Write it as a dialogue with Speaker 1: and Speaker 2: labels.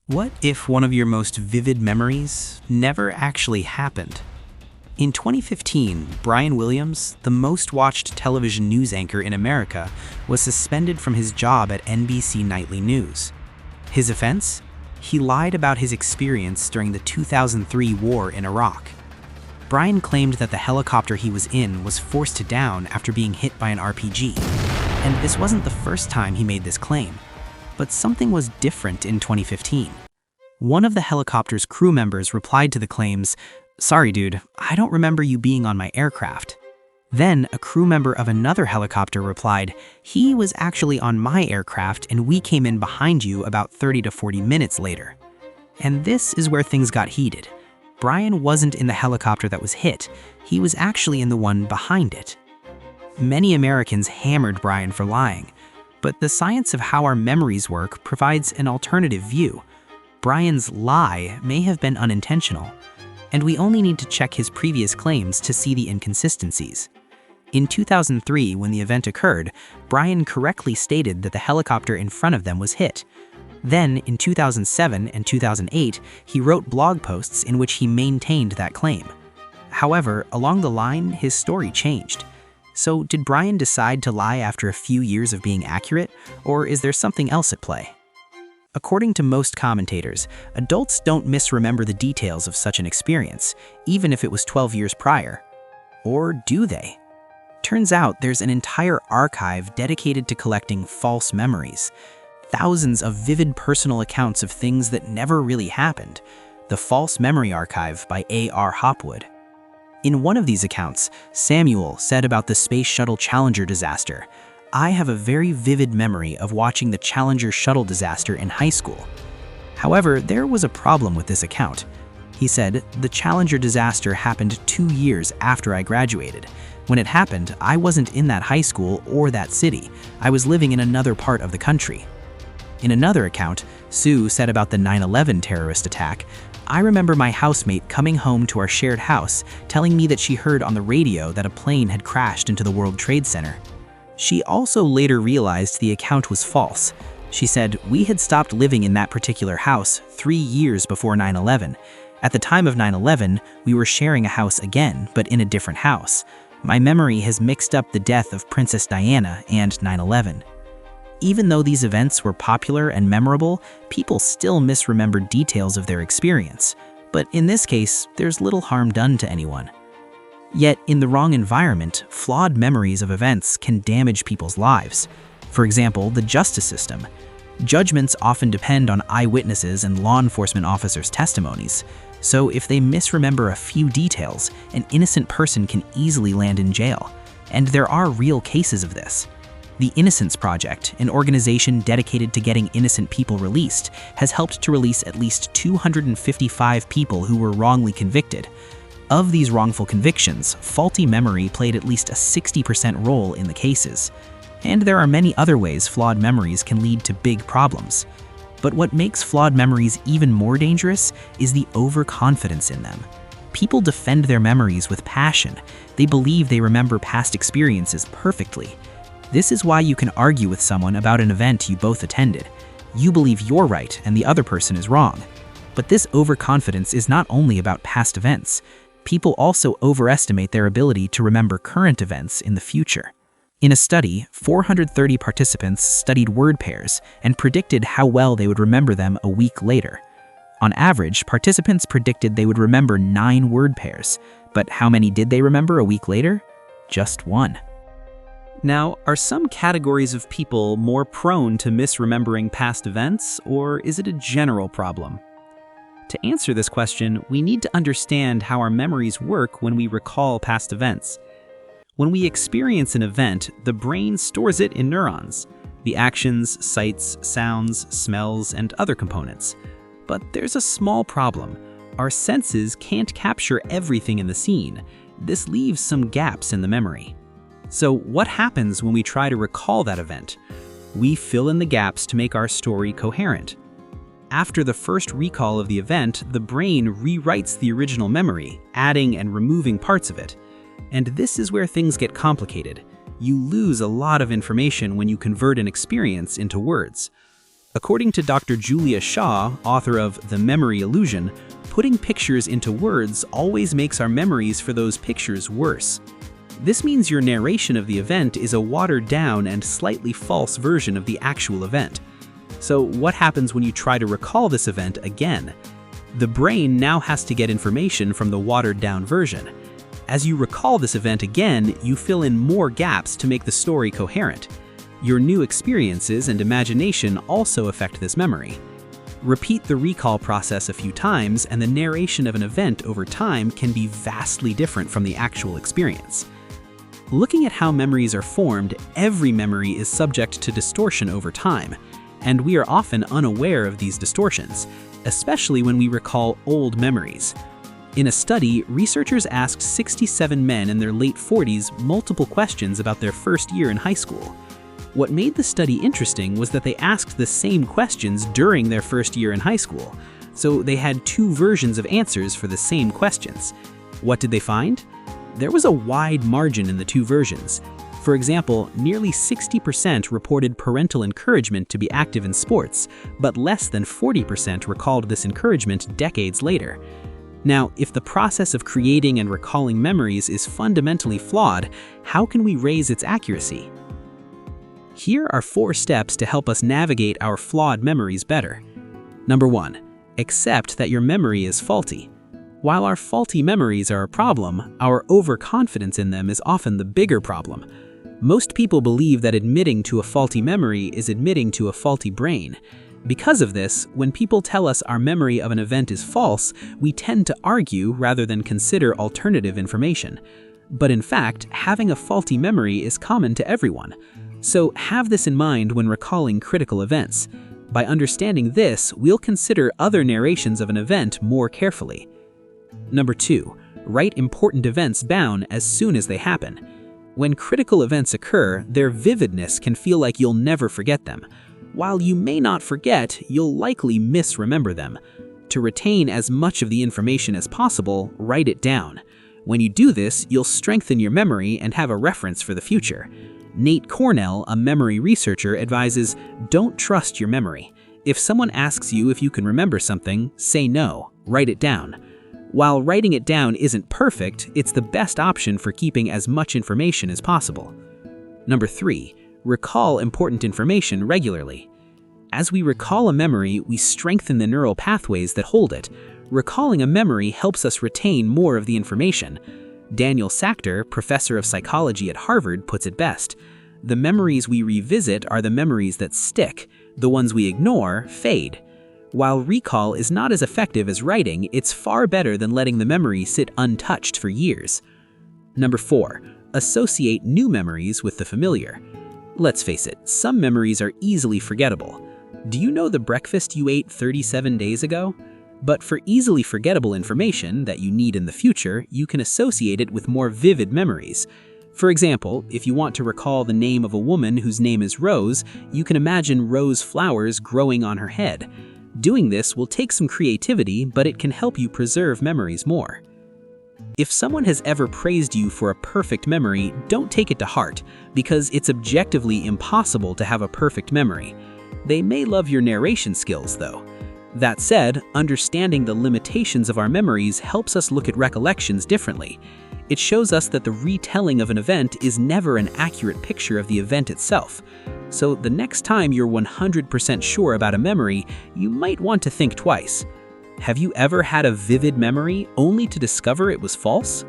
Speaker 1: What if one of your most vivid memories never actually happened? In 2015, Brian Williams, the most watched television news anchor in America, was suspended from his job at NBC Nightly News. His offense? He lied about his experience during the 2003 war in Iraq. Brian claimed that the helicopter he was in was forced down after being hit by an RPG. And this wasn't the first time he made this claim. But something was different in 2015. One of the helicopter's crew members replied to the claims, "Sorry dude, I don't remember you being on my aircraft." Then a crew member of another helicopter replied, "He was actually on my aircraft and we came in behind you about 30 to 40 minutes later." And this is where things got heated. Brian wasn't in the helicopter that was hit, he was actually in the one behind it. Many Americans hammered Brian for lying, but the science of how our memories work provides an alternative view. Brian's lie may have been unintentional, and we only need to check his previous claims to see the inconsistencies. In 2003, when the event occurred, Brian correctly stated that the helicopter in front of them was hit. Then, in 2007 and 2008, he wrote blog posts in which he maintained that claim. However, along the line, his story changed. So, did Brian decide to lie after a few years of being accurate, or is there something else at play? According to most commentators, adults don't misremember the details of such an experience, even if it was 12 years prior. Or do they? Turns out there's an entire archive dedicated to collecting false memories. Thousands of vivid personal accounts of things that never really happened. The False Memory Archive by A.R. Hopwood. In one of these accounts, Samuel said about the Space Shuttle Challenger disaster, "I have a very vivid memory of watching the Challenger shuttle disaster in high school." However, there was a problem with this account. He said, "The Challenger disaster happened 2 years after I graduated. When it happened, I wasn't in that high school or that city. I was living in another part of the country." In another account, Sue said about the 9/11 terrorist attack, "I remember my housemate coming home to our shared house telling me that she heard on the radio that a plane had crashed into the World Trade Center." She also later realized the account was false. She said, "We had stopped living in that particular house 3 years before 9/11. At the time of 9/11, we were sharing a house again, but in a different house. My memory has mixed up the death of Princess Diana and 9/11. Even though these events were popular and memorable, people still misremembered details of their experience. But in this case, there's little harm done to anyone. Yet, in the wrong environment, flawed memories of events can damage people's lives. For example, the justice system. Judgments often depend on eyewitnesses and law enforcement officers' testimonies. So if they misremember a few details, an innocent person can easily land in jail. And there are real cases of this. The Innocence Project, an organization dedicated to getting innocent people released, has helped to release at least 255 people who were wrongly convicted. Of these wrongful convictions, faulty memory played at least a 60% role in the cases. And there are many other ways flawed memories can lead to big problems. But what makes flawed memories even more dangerous is the overconfidence in them. People defend their memories with passion. They believe they remember past experiences perfectly. This is why you can argue with someone about an event you both attended. You believe you're right and the other person is wrong. But this overconfidence is not only about past events. People also overestimate their ability to remember current events in the future. In a study, 430 participants studied word pairs and predicted how well they would remember them a week later. On average, participants predicted they would remember 9 word pairs, but how many did they remember a week later? Just 1. Now, are some categories of people more prone to misremembering past events, or is it a general problem? To answer this question, we need to understand how our memories work when we recall past events. When we experience an event, the brain stores it in neurons, the actions, sights, sounds, smells, and other components. But there's a small problem. Our senses can't capture everything in the scene. This leaves some gaps in the memory. So what happens when we try to recall that event? We fill in the gaps to make our story coherent. After the first recall of the event, the brain rewrites the original memory, adding and removing parts of it. And this is where things get complicated. You lose a lot of information when you convert an experience into words. According to Dr. Julia Shaw, author of The Memory Illusion, putting pictures into words always makes our memories for those pictures worse. This means your narration of the event is a watered-down and slightly false version of the actual event. So what happens when you try to recall this event again? The brain now has to get information from the watered-down version. As you recall this event again, you fill in more gaps to make the story coherent. Your new experiences and imagination also affect this memory. Repeat the recall process a few times, and the narration of an event over time can be vastly different from the actual experience. Looking at how memories are formed, every memory is subject to distortion over time, and we are often unaware of these distortions, especially when we recall old memories. In a study, researchers asked 67 men in their late 40s multiple questions about their first year in high school. What made the study interesting was that they asked the same questions during their first year in high school, so they had two versions of answers for the same questions. What did they find? There was a wide margin in the two versions. For example, nearly 60% reported parental encouragement to be active in sports, but less than 40% recalled this encouragement decades later. Now, if the process of creating and recalling memories is fundamentally flawed, how can we raise its accuracy? Here are 4 steps to help us navigate our flawed memories better. Number 1. Accept that your memory is faulty. While our faulty memories are a problem, our overconfidence in them is often the bigger problem. Most people believe that admitting to a faulty memory is admitting to a faulty brain. Because of this, when people tell us our memory of an event is false, we tend to argue rather than consider alternative information. But in fact, having a faulty memory is common to everyone. So have this in mind when recalling critical events. By understanding this, we'll consider other narrations of an event more carefully. Number 2. Write important events down as soon as they happen. When critical events occur, their vividness can feel like you'll never forget them. While you may not forget, you'll likely misremember them. To retain as much of the information as possible, write it down. When you do this, you'll strengthen your memory and have a reference for the future. Nate Cornell, a memory researcher, advises, don't trust your memory. If someone asks you if you can remember something, say no, write it down. While writing it down isn't perfect, it's the best option for keeping as much information as possible. Number 3. Recall important information regularly. As we recall a memory, we strengthen the neural pathways that hold it. Recalling a memory helps us retain more of the information. Daniel Sachter, professor of psychology at Harvard, puts it best. The memories we revisit are the memories that stick. The ones we ignore fade. While recall is not as effective as writing, it's far better than letting the memory sit untouched for years. Number 4. Associate new memories with the familiar. Let's face it, some memories are easily forgettable. Do you know the breakfast you ate 37 days ago? But for easily forgettable information that you need in the future, you can associate it with more vivid memories. For example, if you want to recall the name of a woman whose name is Rose, you can imagine rose flowers growing on her head. Doing this will take some creativity, but it can help you preserve memories more. If someone has ever praised you for a perfect memory, don't take it to heart, because it's objectively impossible to have a perfect memory. They may love your narration skills, though. That said, understanding the limitations of our memories helps us look at recollections differently. It shows us that the retelling of an event is never an accurate picture of the event itself. So the next time you're 100% sure about a memory, you might want to think twice. Have you ever had a vivid memory only to discover it was false?